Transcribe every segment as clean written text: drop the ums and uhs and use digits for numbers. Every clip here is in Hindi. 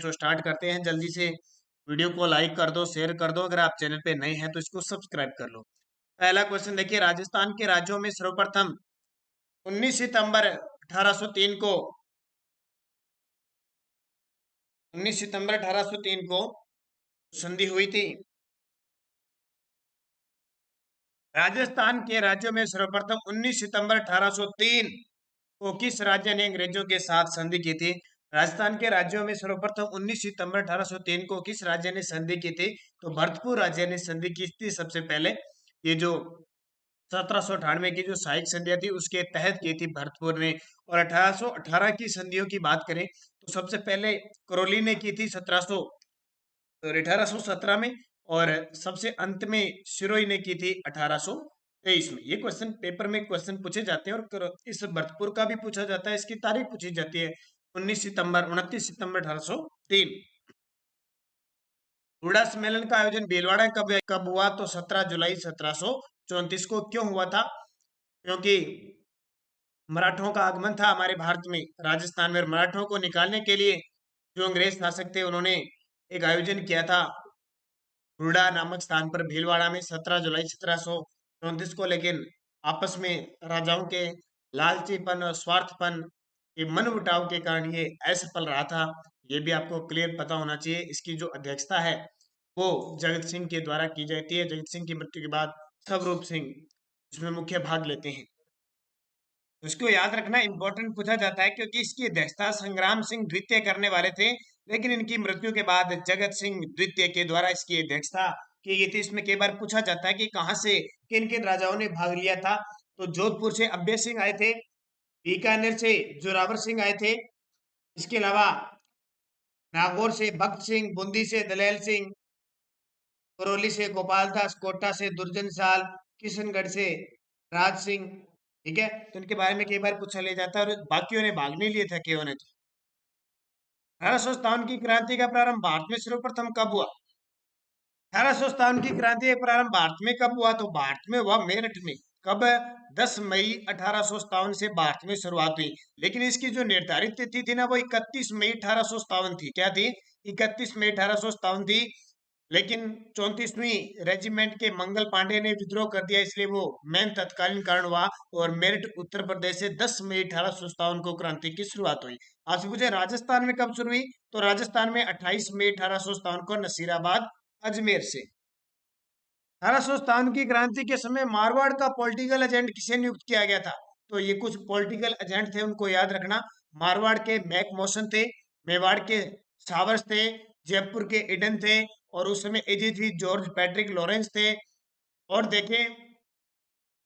सो स्टार्ट करते हैं जल्दी से। वीडियो को लाइक कर दो, शेयर कर दो। अगर आप चैनल पे नए हैं तो इसको सब्सक्राइब कर लो। पहला क्वेश्चन देखिए, राजस्थान के राज्यों में सर्वप्रथम 19 सितंबर 1803 को 19 सितंबर 1803 को संधि हुई थी। राजस्थान के राज्यों में सर्वप्रथम 19 सितंबर 1803 को किस राज्य ने अंग्रेजों के साथ संधि की थी? राजस्थान के राज्यों में सर्वप्रथम 19 सितंबर 1803 को किस राज्य ने संधि की थी? तो भरतपुर राज्य ने संधि की थी सबसे पहले। ये जो 1798 की जो सहायक संधियां थी उसके तहत की थी भरतपुर ने। और 1818 की संधियों की बात करें तो सबसे पहले करौली ने की थी 1817 में, और सबसे अंत में सिरोही ने की थी 1823 में। ये क्वेश्चन पेपर में क्वेश्चन पूछे जाते हैं, और इस भरतपुर का भी पूछा जाता है। इसकी तारीख पूछी जाती है 29 सितंबर 1803। हुडा सम्मेलन का आयोजन भीलवाड़ा कब कब हुआ? तो 17 जुलाई 1734 को। क्यों हुआ था? क्योंकि मराठों का आगमन था हमारे भारत में, राजस्थान में। मराठों को निकालने के लिए जो अंग्रेज शासक थे उन्होंने एक आयोजन किया था हुडा नामक स्थान पर भीलवाड़ा में 17 जुलाई 1734 को। लेकिन आपस में राजाओं के लालचीपन और स्वार्थपन के मनमुटाव के कारण ये असफल रहा था। ये भी आपको क्लियर पता होना चाहिए। इसकी जो अध्यक्षता है वो जगत सिंह के द्वारा की जाती है। जगत सिंह की मृत्यु के बाद स्वरूप सिंह इसमें मुख्य भाग लेते हैं। उसको याद रखना इंपॉर्टेंट पूछा जाता है, क्योंकि इसकी अध्यक्षता संग्राम सिंह द्वितीय करने वाले थे, लेकिन इनकी मृत्यु के बाद जगत सिंह द्वितीय के द्वारा इसकी अध्यक्षता की गई थी। इसमें कई बार पूछा जाता है कि कहाँ से किन किन राजाओं ने भाग लिया था। तो जोधपुर से अभय सिंह आए थे, बीकानेर से जोरावर सिंह आए थे, इसके अलावा नागौर से भक्त सिंह, बूंदी से दलेल सिंह, करौली से गोपाल दास, कोटा से दुर्जन साल, किशनगढ़ से राज सिंह। ठीक है, तो इनके बारे में कई बार पूछा ले जाता है, और बाकियों ने भाग नहीं लिए थे, केवल ने। 1857 की क्रांति का प्रारंभ भारत में सर्वप्रथम कब हुआ? 1857 की क्रांति का प्रारंभ भारत में कब हुआ? तो भारत में हुआ मेरठ में। कब? 10 मई 1857 से भारत में शुरुआत हुई। लेकिन इसकी जो निर्धारित तिथि थी ना वो 31 मई 1857 थी। क्या थी? 31 मई 1857 थी। लेकिन 34वीं रेजिमेंट के मंगल पांडे ने विद्रोह कर दिया, इसलिए वो मेन तत्कालीन कारण हुआ। और मेरठ उत्तर प्रदेश से 10 मई 1857 को क्रांति की शुरुआत हुई। आपसे पूछे राजस्थान में कब शुरू हुई? तो राजस्थान में 28 मई 1857 को नसीराबाद अजमेर से। 1857 की क्रांति के समय मारवाड़ का पॉलिटिकल एजेंट किसे नियुक्त किया गया था? तो ये कुछ पॉलिटिकल एजेंट थे, उनको याद रखना। मारवाड़ के मैक मौसन थे, मेवाड़ के सावर्स थे, जयपुर के इडन थे, और उस समय एजीजी जॉर्ज पैट्रिक लॉरेंस थे। और देखें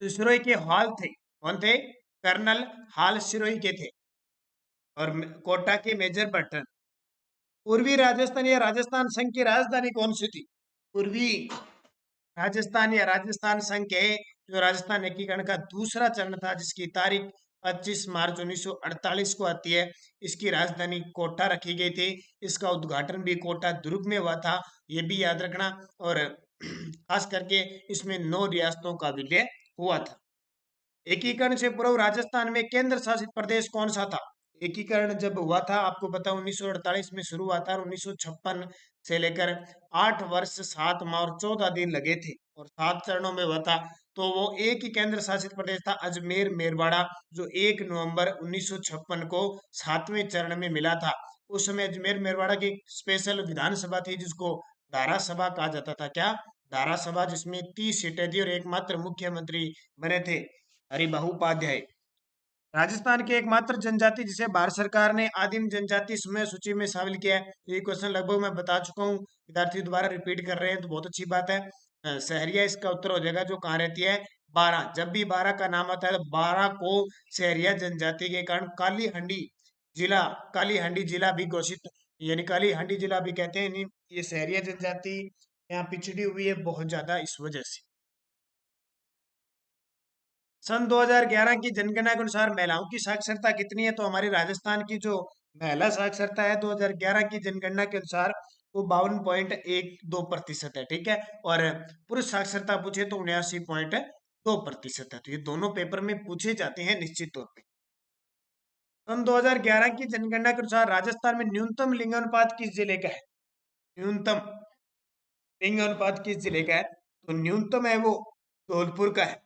सिरोही के हाल थे, कौन थे? कर्नल हाल सिरोही के थे। और कोटा के मेजर बर्टन। पूर्वी राजस्थान या राजस्थान संघ की राजधानी कौन सी थी? पूर्वी राजस्थान या राजस्थान संघ के जो राजस्थान एकीकरण का दूसरा चरण था, जिसकी तारीख 25 मार्च 1948 को आती है, इसकी राजधानी कोटा रखी गई थी। इसका उद्घाटन भी कोटा दुर्ग में हुआ था, ये भी याद रखना। और खास करके इसमें 9 रियासतों का विलय हुआ था। एकीकरण से पूर्व राजस्थान में केंद्र शासित प्रदेश कौन सा था? एकीकरण जब हुआ था आपको पता 1948 में शुरू हुआ था, और 1956 से लेकर 8 वर्ष 7 माह और 14 दिन लगे थे, और 7 चरणों में हुआ था। तो वो एक ही केंद्र शासित प्रदेश था, अजमेर मेरवाड़ा, जो 1 नवंबर 1956 को 7वें चरण में मिला था। उस समय अजमेर मेरवाड़ा की स्पेशल विधानसभा थी, जिसको धारा सभा कहा जाता था। क्या? धारा सभा, जिसमें 30 सीटें थी और एकमात्र मुख्यमंत्री बने थे हरिबाहु उपाध्याय। राजस्थान की एकमात्र जनजाति जिसे भारत सरकार ने आदिम जनजाति समय सूची में शामिल किया है, ये क्वेश्चन लगभग मैं बता चुका हूँ, विद्यार्थी दोबारा रिपीट कर रहे हैं तो बहुत अच्छी बात है। सहरिया इसका उत्तर हो जाएगा, जो कहाँ रहती है? बारह। जब भी बारह का नाम आता है तो बारह को सहरिया जनजाति के कारण जिला काली हंडी जिला भी घोषित, यानी काली हंडी जिला भी कहते हैं। ये सहरिया जनजाति यहाँ पिछड़ी हुई है बहुत ज्यादा इस वजह से। सन 2011 की जनगणना के अनुसार महिलाओं की साक्षरता कितनी है? तो हमारी राजस्थान की जो महिला साक्षरता है 2011 की जनगणना के अनुसार वो 52.12% है। ठीक है, और पुरुष साक्षरता पूछे तो 79.2% है। तो ये दोनों पेपर में पूछे जाते हैं निश्चित तौर पे। सन 2011 की जनगणना के अनुसार राजस्थान में न्यूनतम लिंगानुपात किस जिले का है? न्यूनतम लिंगानुपात किस जिले का है? तो न्यूनतम है वो धौलपुर का है।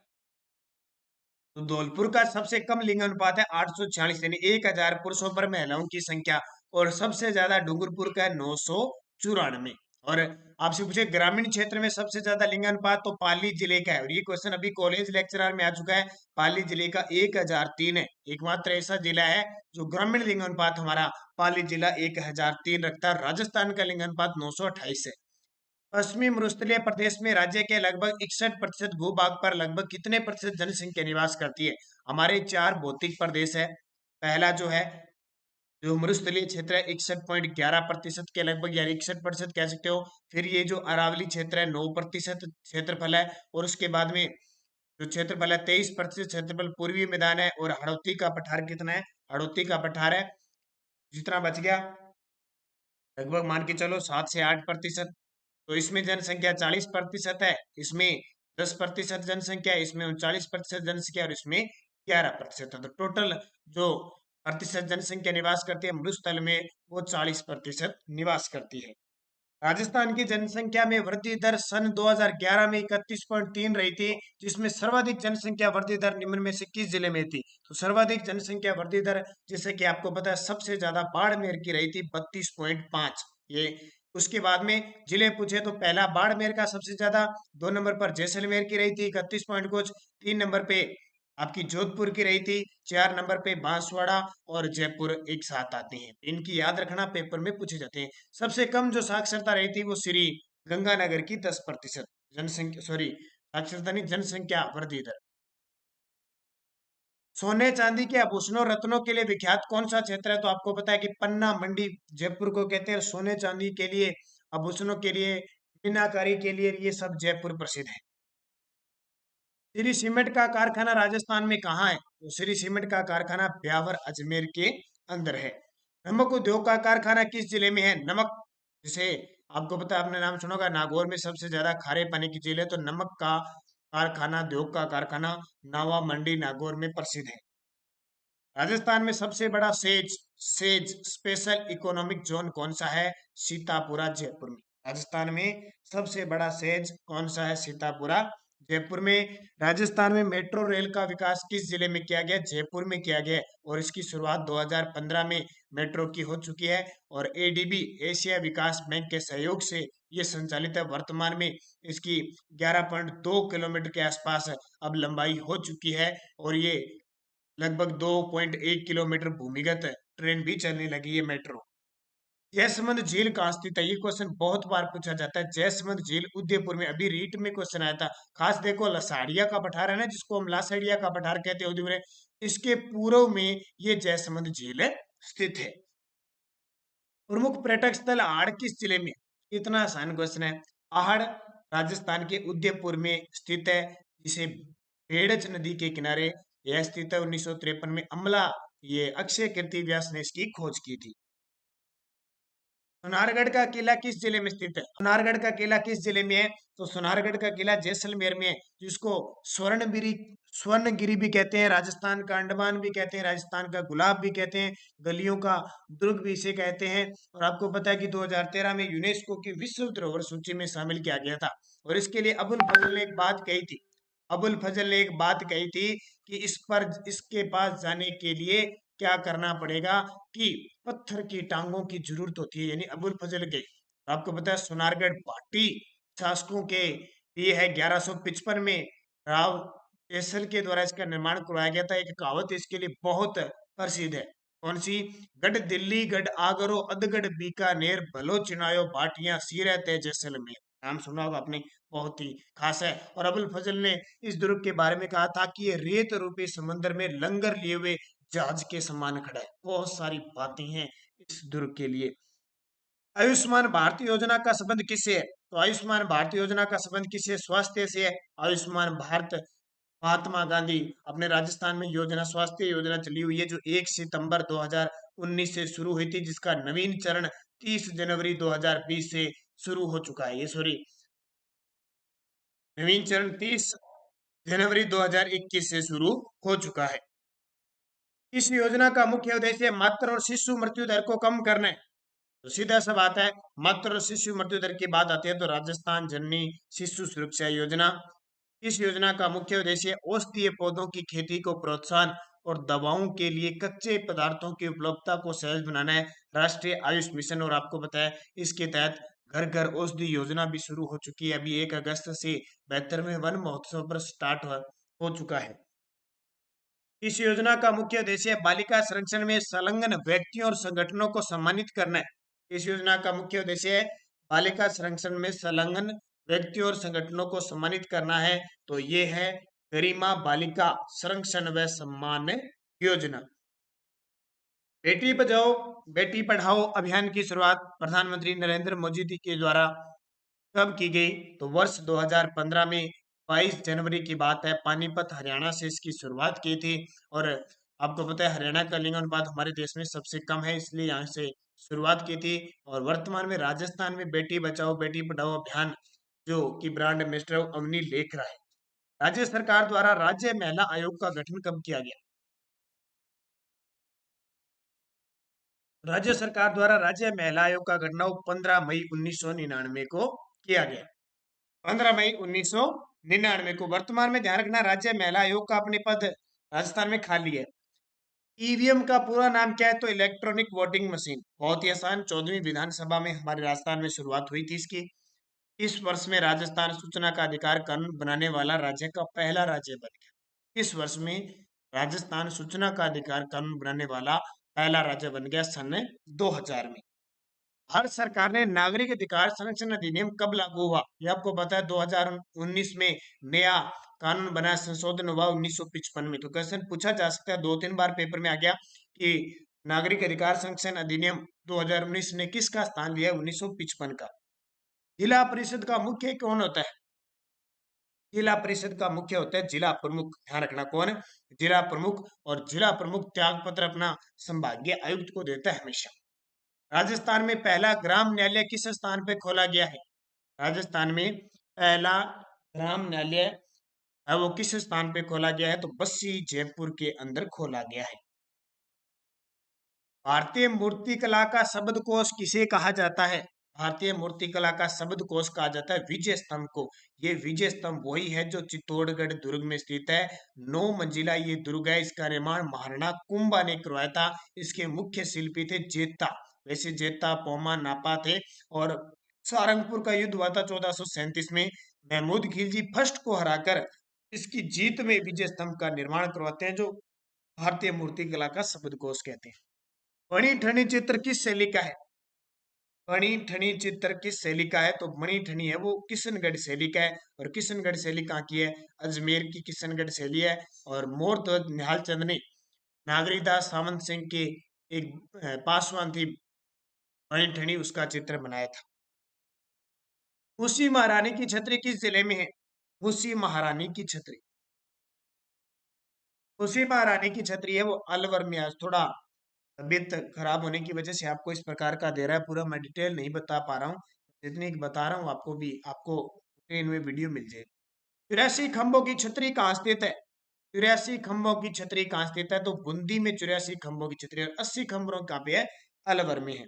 तो धौलपुर का सबसे कम लिंगानुपात है 846, यानी 1000 पुरुषों पर महिलाओं की संख्या। और सबसे ज्यादा डूंगरपुर का है 994। और आपसे पूछे ग्रामीण क्षेत्र में सबसे ज्यादा लिंगानुपात, तो पाली जिले का है। और ये क्वेश्चन अभी कॉलेज लेक्चरर में आ चुका है। पाली जिले का 1003 है। एकमात्र ऐसा जिला है जो ग्रामीण लिंगानुपात हमारा पाली जिला 1003 रखता है। राजस्थान का लिंगानुपात 928 है। पश्चिमी मरुस्थलीय प्रदेश में राज्य के लगभग 61% भूभाग पर लगभग कितने प्रतिशत जनसंख्या निवास करती है? हमारे 4 भौतिक प्रदेश है। पहला जो है, जो मरुस्थलीय क्षेत्र है 61.11% के लगभग, यानी 61% कह सकते हो। फिर ये जो अरावली क्षेत्र है 9% क्षेत्रफल है। और उसके बाद में जो क्षेत्रफल है 23% क्षेत्रफल पूर्वी मैदान है। और हड़ौती का पठार कितना है? हड़ौती का पठार है, जितना बच गया लगभग मान के चलो 7 से 8%। तो इसमें जनसंख्या 40% है, इसमें 10% जनसंख्या, इसमें 39% जनसंख्या, और इसमें 11% है। तो टोटल जो प्रतिशत जनसंख्या निवास करती है मरुस्थल में, वो 40% निवास करती है। राजस्थान की जनसंख्या में वृद्धि दर सन 2011 में 31.3 रही थी, जिसमें सर्वाधिक जनसंख्या वृद्धि दर निम्न में से किस जिले में थी? तो सर्वाधिक जनसंख्या वृद्धि दर, जैसे कि आपको पता है, सबसे ज्यादा बाड़मेर की रही थी 32.5। ये उसके बाद में जिले पूछे तो पहला बाड़मेर का सबसे ज्यादा, 2 नंबर पर जैसलमेर की रही थी 31 पॉइंट कुछ, 3 नंबर पे आपकी जोधपुर की रही थी, 4 नंबर पे बांसवाड़ा और जयपुर एक साथ आते हैं। इनकी याद रखना, पेपर में पूछे जाते हैं। सबसे कम जो साक्षरता रही थी वो श्री गंगानगर की 10% जनसंख्या, सॉरी साक्षरता नहीं, जनसंख्या वृद्धि दर। सोने चांदी के आभूषणों रत्नों के लिए विख्यात कौन सा क्षेत्र है? तो आपको पता है कि पन्ना मंडी जयपुर को कहते हैं। सोने चांदी के लिए, आभूषणों के लिए, मीनाकारी के लिए, ये सब जयपुर प्रसिद्ध है। श्री सीमेंट का कारखाना राजस्थान में कहाँ है? तो श्री सीमेंट का कारखाना ब्यावर अजमेर के अंदर है। नमक उद्योग का कारखाना किस जिले में है? नमक, जिसे आपको पता है, आपने नाम सुना होगा, नागौर में सबसे ज्यादा खारे पानी की झील है। तो नमक का कारखाना, उद्योग का कारखाना नावा मंडी नागौर में प्रसिद्ध है। राजस्थान में सबसे बड़ा says says special economic zone कौन सा है? सीतापुरा जयपुर में। राजस्थान में सबसे बड़ा सेज कौन सा है? सीतापुरा जयपुर में। राजस्थान में मेट्रो रेल का विकास किस जिले में किया गया? जयपुर में किया गया है। और इसकी शुरुआत 2015 में मेट्रो की हो चुकी है। और एडीबी एशिया विकास बैंक के सहयोग से ये संचालित है। वर्तमान में इसकी 11.2 किलोमीटर के आसपास अब लंबाई हो चुकी है। और ये लगभग 2.1 किलोमीटर भूमिगत ट्रेन भी चलने लगी है, मेट्रो। जयसमंद झील कहाँ स्थित है? ये क्वेश्चन बहुत बार पूछा जाता है। जयसमंद झील उदयपुर में, अभी रीट में क्वेश्चन आया था। खास देखो, लसाड़िया का पठार है ना, जिसको हम लासड़िया का पठार कहते हैं उदयपुर में, इसके पूर्व में ये जयसमंद झील स्थित है। प्रमुख पर्यटक स्थल आहड़ किस जिले में? इतना आसान क्वेश्चन है। आहड़ राजस्थान के उदयपुर में स्थित है, जिसे बेड़च नदी के किनारे यह स्थित है। 1953 में अमला, ये अक्षय कीर्ति व्यास ने इसकी खोज की थी। सुनारगढ़ का किला किस जिले में स्थित है? सुनारगढ़ का किला किस जिले में है? तो सुनारगढ़ का किला जैसलमेर में है, जिसको स्वर्णगिरी स्वर्णगिरी भी कहते हैं, राजस्थान का अंडमान भी कहते हैं, राजस्थान का गुलाब भी कहते हैं, गलियों का दुर्ग भी इसे कहते हैं। और आपको पता है कि 2013 में यूनेस्को की विश्व धरोहर सूची में शामिल किया गया था। और इसके लिए अबुल फजल ने एक बात कही थी, अबुल फजल ने एक बात कही थी कि इस पर, इसके पास जाने के लिए क्या करना पड़ेगा कि पत्थर की टांगों की जरूरत होती है, यानी अबुल फजल के। आपको पता है सुनारगढ़ भाटी शासकों के ये है 1155 में राव केसर के द्वारा इसका निर्माण करवाया गया था। एक कहावत इसके लिए बहुत प्रसिद्ध है, कौन सी? गढ़ दिल्ली गढ़ आगरो अधगढ़ बीकानेर भलो चिनायो भाटियां सिर तय जैसलमेर। नाम सुना होगा आपने, बहुत ही खास है। और अबुल फजल ने इस दुर्ग के बारे में कहा था कि ये रेत रूपी समंदर में लंगर लिए हुए जहाज के समान खड़ा है। बहुत सारी बातें हैं इस दुर्ग के लिए। आयुष्मान भारत योजना का संबंध किससे है? तो आयुष्मान भारत योजना का संबंध किससे? स्वास्थ्य से है। आयुष्मान भारत महात्मा गांधी अपने राजस्थान में योजना, स्वास्थ्य योजना चली हुई है, जो 1 सितंबर 2019 से शुरू हुई थी, जिसका नवीन चरण 30 जनवरी 2020 से शुरू हो चुका है। ये सॉरी, नवीन चरण 30 जनवरी 2021 से शुरू हो चुका है। इस योजना का मुख्य उद्देश्य मातृ और शिशु मृत्यु दर को कम करना है। तो सीधा सा बात है, मातृ और शिशु मृत्यु दर की बात आती है तो राजस्थान जननी शिशु सुरक्षा योजना। इस योजना का मुख्य उद्देश्य औषधीय पौधों की खेती को प्रोत्साहन और दवाओं के लिए कच्चे पदार्थों की उपलब्धता को सहज बनाना है। राष्ट्रीय आयुष मिशन, और आपको पता है इसके तहत घर घर औषधि योजना भी शुरू हो चुकी है। अभी 1 अगस्त से 72वें वन महोत्सव पर स्टार्ट हो चुका है। इस योजना का मुख्य उद्देश्य बालिका संरक्षण में संलग्न व्यक्तियों और संगठनों को सम्मानित करना है। इस योजना का मुख्य उद्देश्य है बालिका संरक्षण में संलग्न व्यक्तियों और संगठनों को सम्मानित करना है। तो ये है गरिमा बालिका संरक्षण व सम्मान योजना। बेटी बचाओ बेटी पढ़ाओ अभियान की शुरुआत प्रधानमंत्री नरेंद्र मोदी जी के द्वारा कब की गई? तो वर्ष 2015 में 22 जनवरी की बात है। पानीपत हरियाणा से इसकी शुरुआत की थी। और आपको पता है हरियाणा का लिंग अनुपात हमारे देश में सबसे कम है, इसलिए यहाँ से शुरुआत की थी। और वर्तमान में राजस्थान में बेटी बचाओ बेटी पढ़ाओ अभियान जो कि ब्रांड एम्बेसडर अवनी लेखरा है। राज्य सरकार द्वारा राज्य महिला आयोग का गठन कब किया गया? राज्य सरकार द्वारा राज्य महिला आयोग का गठन 15 मई 1999 को किया गया। 15 मई 1999 को। वर्तमान में ध्यान रखना राज्य महिला आयोग का अपने पद राजस्थान में खाली है। ईवीएम का पूरा नाम क्या है? तो इलेक्ट्रॉनिक वोटिंग मशीन। बहुत ही आसान। 14वीं विधानसभा में हमारे राजस्थान में शुरुआत हुई थी इसकी। इस वर्ष में राजस्थान सूचना का अधिकार कानून बनाने वाला राज्य का पहला राज्य बन गया। इस वर्ष में राजस्थान सूचना का अधिकार कानून बनाने वाला पहला राज्य बन गया सन 2000 में। भारत सरकार ने नागरिक अधिकार संरक्षण अधिनियम कब लागू हुआ? ये आपको पता है 2019 में नया कानून बना, संशोधन हुआ 1955 में। तो क्वेश्चन पूछा जा सकता है, 2-3 बार पेपर में आ गया कि नागरिक अधिकार संरक्षण अधिनियम 2019 ने किसका स्थान लिया? 1955 का। जिला परिषद का मुख्य कौन होता है? जिला परिषद का मुख्य होता है जिला प्रमुख। ध्यान रखना कौन है? जिला प्रमुख। और जिला प्रमुख त्याग पत्र अपना संभागीय आयुक्त को देता है हमेशा। राजस्थान में पहला ग्राम न्यायालय किस स्थान पे खोला गया है? राजस्थान में पहला ग्राम न्यायालय है वो किस स्थान पे खोला गया है? तो बस्सी जयपुर के अंदर खोला गया है। भारतीय मूर्तिकला का शब्दकोश किसे कहा जाता है? भारतीय मूर्तिकला का शब्दकोश कहा जाता है विजय स्तंभ को। ये विजय स्तंभ वही है जो चित्तौड़गढ़ दुर्ग में स्थित है। 9 मंजिला ये दुर्ग है। इसका निर्माण महाराणा कुंभा ने करवाया था। इसके मुख्य शिल्पी थे जेता। वैसे जेता पोमा नापा थे। और सारंगपुर का युद्ध हुआ था 1437 में। महमूद खिलजी फर्स्ट को हराकर इसकी जीत में विजय स्तंभ का निर्माण करवाते हैं, जो भारतीय मूर्तिकला का शब्दकोश कहते हैं। मणि ठनी चित्र किस शैली का है? मणि ठनी चित्र किस शैली का है? तो मणि ठनी है वो किशनगढ़ शैली का है। और किशनगढ़ शैली कहाँ की है? अजमेर की किशनगढ़ शैली है। और मोर ध्वज निहाल चंद ने नागरीदास सावंत सिंह के एक पासवान थी मणि ठनी, उसका चित्र बनाया था। मुसी महारानी की छतरी किस जिले में है? मुसी महारानी की छतरी, मुसी महारानी की छतरी है वो अलवर में। आज थोड़ा तबीयत खराब होने की वजह से आपको इस प्रकार का दे रहा है, पूरा मैं डिटेल नहीं बता पा रहा हूँ। जितनी बता रहा हूँ आपको भी आपको ट्रेन में वीडियो मिल जाएगी। 84 खंभों की छतरी कहाँ स्थित है? 84 खंभों की छतरी कहाँ स्थित है? तो बूंदी में 84 खंभों की छतरी। और 80 खंभों कहाँ पे है? अलवर में है।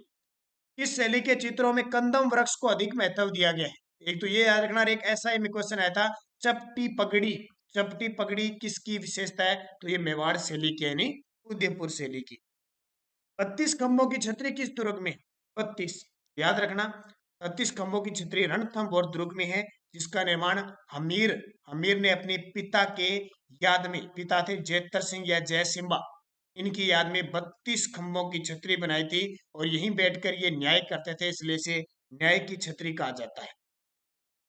किस शैली के चित्रों में कंदम वृक्ष को अधिक महत्व दिया गया है? एक तो ये याद रखना, और एक ऐसा ही में क्वेश्चन आया था चपटी पगड़ी। चपटी पगड़ी किसकी विशेषता है? तो ये मेवाड़ शैली की है, नहीं उदयपुर शैली की। 32 खंभों की छतरी किस दुर्ग में? 32 याद रखना। 32 खंभों की छतरी रणथंभ और दुर्ग में है, जिसका निर्माण हमीर हमीर ने अपने पिता के याद में, पिता थे जैतर सिंह या जय सिम्बा, इनकी याद में 32 खंभों की छतरी बनाई थी। और यहीं बैठकर ये न्याय करते थे, इसलिए से न्याय की छतरी कहा जाता है।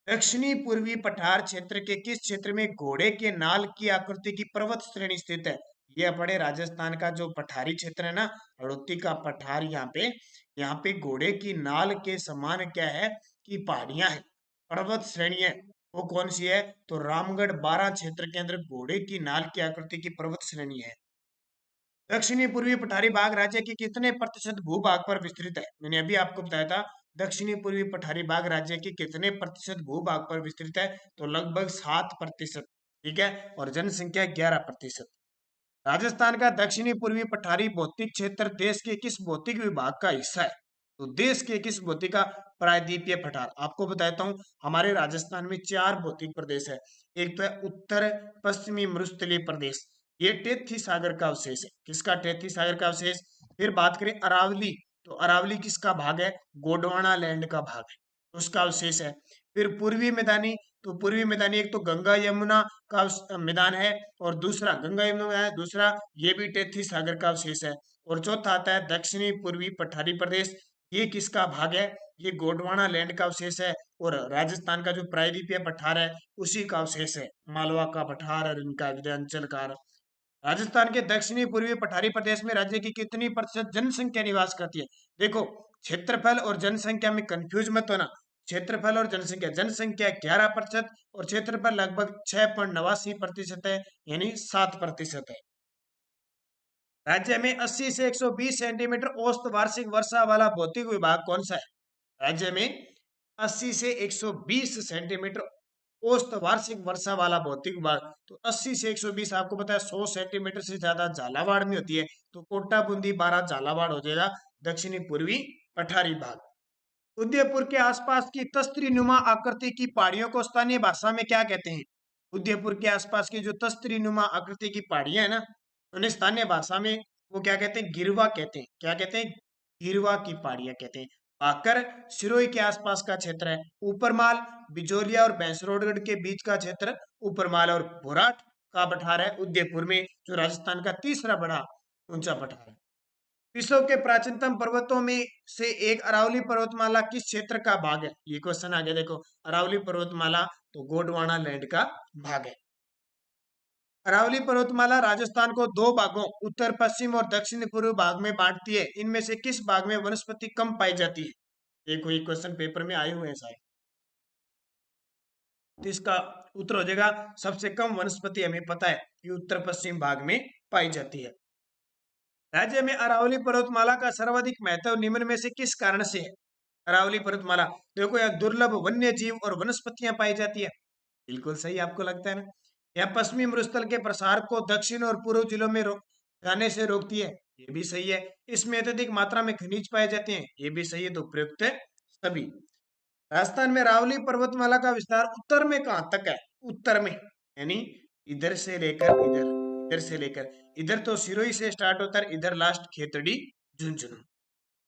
दक्षिणी पूर्वी पठार क्षेत्र के किस क्षेत्र में घोड़े के नाल की आकृति की पर्वत श्रेणी स्थित है? ये अपने राजस्थान का जो पठारी क्षेत्र है ना, हड़ौती का पठार, यहाँ पे घोड़े की नाल के समान क्या है कि पहाड़ियां है, पर्वत श्रेणी है। वो कौन सी है? तो रामगढ़ बारां क्षेत्र के अंदर घोड़े की नाल की आकृति की पर्वत श्रेणी है। दक्षिणी पूर्वी पठारी भाग राज्य के कितने प्रतिशत भूभाग पर विस्तृत है? मैंने अभी आपको बताया था दक्षिणी पूर्वी पठारी भाग राज्य के कितने प्रतिशत भूभाग पर विस्तृत है? तो लगभग 7%। ठीक है। और जनसंख्या 11%। राजस्थान का दक्षिणी पूर्वी पठारी भौतिक क्षेत्र देश के किस भौतिक विभाग का हिस्सा है? तो देश के किस भौतिक का प्रायद्वीपीय पठार, आपको बताता हूँ हमारे राजस्थान में 4 भौतिक प्रदेश है। एक तो है उत्तर पश्चिमी मरुस्थलीय प्रदेश, ये टेथी सागर का अवशेष है। किसका? टेथी सागर का अवशेष। फिर बात करें अरावली, तो अरावली किसका भाग है? गोंडवाना लैंड का भाग है, उसका अवशेष है। फिर पूर्वी मैदानी, तो पूर्वी मैदानी एक तो गंगा यमुना का मैदान है, और दूसरा गंगा यमुना है, दूसरा ये भी टेथी सागर का अवशेष है। और चौथा आता है दक्षिणी पूर्वी पठारी प्रदेश, ये किसका भाग है? ये गोंडवाना लैंड का अवशेष है, और राजस्थान का जो प्रायद्वीपीय पठार है उसी का अवशेष है, मालवा का पठार और इनका विंध्याचल का। राजस्थान के दक्षिणी पूर्वी पठारी प्रदेश में राज्य की कितनी प्रतिशत जनसंख्या निवास करती है? देखो, क्षेत्रफल और जनसंख्या में कंफ्यूज मत होना। क्षेत्रफल और जनसंख्या, जनसंख्या 11% और क्षेत्रफल लगभग 6.89% है, यानी 7% है। राज्य में 80 से 120 सेंटीमीटर औसत वार्षिक वर्षा वाला भौतिक विभाग कौन सा है? राज्य में 80 से 120 सेंटीमीटर औसत वार्षिक वर्षा वाला भौतिक विभाग, तो 80 से 120, आपको पता है 100 सेंटीमीटर से ज्यादा झालावाड़ में होती है, तो कोटा बूंदी 12 झालावाड़ हो जाएगा दक्षिणी पूर्वी पठारी भाग। उदयपुर के आसपास की तस्तरी नुमा आकृति की पहाड़ियों को स्थानीय भाषा में क्या कहते हैं? उदयपुर के आसपास की जो तस्तरी नुमा आकृति की पहाड़ियां है ना, उन्हें स्थानीय भाषा में वो क्या कहते हैं? गिरवा कहते हैं। क्या कहते हैं? गिरवा की पहाड़ियां कहते हैं। भाकर सिरोही के आसपास का क्षेत्र है। ऊपरमाल बिजोलिया और भैंसरोडगढ़ के बीच का क्षेत्र ऊपरमाल, और भोराट का पठार है उदयपुर में, जो राजस्थान का तीसरा बड़ा ऊंचा पठार है। विश्व के प्राचीनतम पर्वतों में से एक अरावली पर्वतमाला किस क्षेत्र का भाग है? ये क्वेश्चन आ गया, देखो अरावली पर्वतमाला तो गोंडवाना लैंड का भाग है। अरावली पर्वतमाला राजस्थान को 2 भागों उत्तर पश्चिम और दक्षिण पूर्व भाग में बांटती है। इनमें से किस भाग में वनस्पति कम पाई जाती है? देखो ये क्वेश्चन पेपर में आए हुए हैं शायद, तो इसका उत्तर हो जाएगा सबसे कम वनस्पति हमें पता है कि उत्तर पश्चिम भाग में पाई जाती है। राज्य में अरावली पर्वतमाला का सर्वाधिक महत्व निम्न में से किस कारण से है? अरावली पर्वतमाला, देखो यहाँ दुर्लभ वन्य जीव और वनस्पतियां पाई जाती है। बिल्कुल सही आपको लगता है ना। यह पश्चिमी मरुस्थल के प्रसार को दक्षिण और पूर्व जिलों में जाने से रोकती है। ये भी सही है। इसमें अत्यधिक मात्रा में खनिज पाए जाते हैं। ये भी सही है, तो प्रयुक्त है सभी। राजस्थान में अरावली पर्वतमाला का विस्तार उत्तर में कहां तक है? उत्तर में, यानी इधर से लेकर इधर, इधर से लेकर इधर, तो सिरोही से स्टार्ट होता है, इधर लास्ट खेतड़ी झुंझुनू।